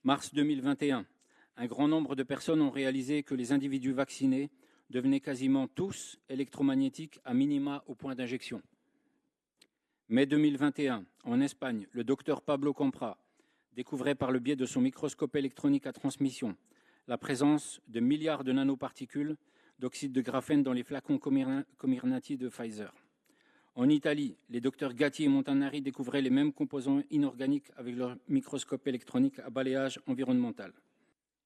Mars 2021. Un grand nombre de personnes ont réalisé que les individus vaccinés devenaient quasiment tous électromagnétiques à minima au point d'injection. Mai 2021. En Espagne, le docteur Pablo Compra découvrait par le biais de son microscope électronique à transmission la présence de milliards de nanoparticules d'oxyde de graphène dans les flacons Comirnaty de Pfizer. En Italie, les docteurs Gatti et Montanari découvraient les mêmes composants inorganiques avec leur microscope électronique à balayage environnemental.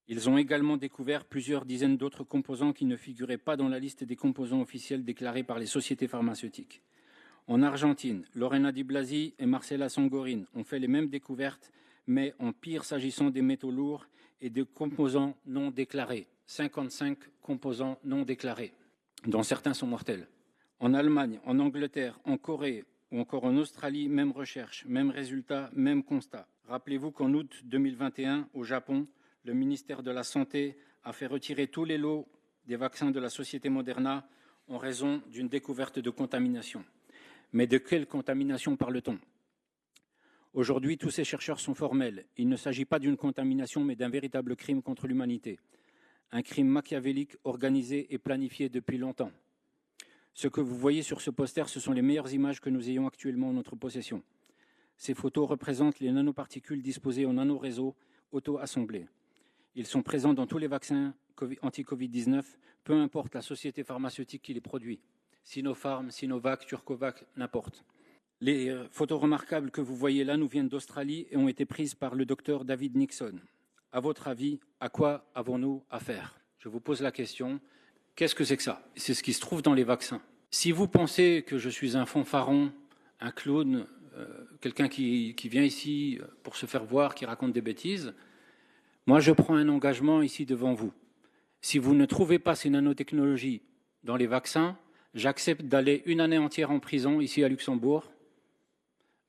Ils ont également découvert plusieurs dizaines d'autres composants qui ne figuraient pas dans la liste des composants officiels déclarés par les sociétés pharmaceutiques. En Argentine, Lorena Di Blasi et Marcela Sangorin ont fait les mêmes découvertes, mais en pire s'agissant des métaux lourds et des composants non déclarés. 55 composants non déclarés, dont certains sont mortels. En Allemagne, en Angleterre, en Corée ou encore en Australie, même recherche, même résultat, même constat. Rappelez-vous qu'en août 2021, au Japon, le ministère de la Santé a fait retirer tous les lots des vaccins de la société Moderna en raison d'une découverte de contamination. Mais de quelle contamination parle-t-on ? Aujourd'hui, tous ces chercheurs sont formels. Il ne s'agit pas d'une contamination, mais d'un véritable crime contre l'humanité. Un crime machiavélique, organisé et planifié depuis longtemps. Ce que vous voyez sur ce poster, ce sont les meilleures images que nous ayons actuellement en notre possession. Ces photos représentent les nanoparticules disposées en nanoréseaux auto-assemblés. Ils sont présents dans tous les vaccins anti-Covid-19, peu importe la société pharmaceutique qui les produit. Sinopharm, Sinovac, Turcovac, n'importe. Les photos remarquables que vous voyez là nous viennent d'Australie et ont été prises par le docteur David Nixon. À votre avis, à quoi avons-nous affaire ? Je vous pose la question. Qu'est-ce que c'est que ça ? C'est ce qui se trouve dans les vaccins. Si vous pensez que je suis un fanfaron, un clown, quelqu'un qui vient ici pour se faire voir, qui raconte des bêtises, moi je prends un engagement ici devant vous. Si vous ne trouvez pas ces nanotechnologies dans les vaccins, j'accepte d'aller une année entière en prison ici à Luxembourg,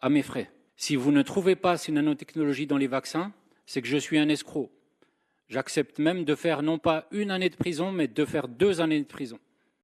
à mes frais. Si vous ne trouvez pas ces nanotechnologies dans les vaccins, c'est que je suis un escroc. J'accepte même de faire non pas une année de prison, mais de faire 2 années de prison.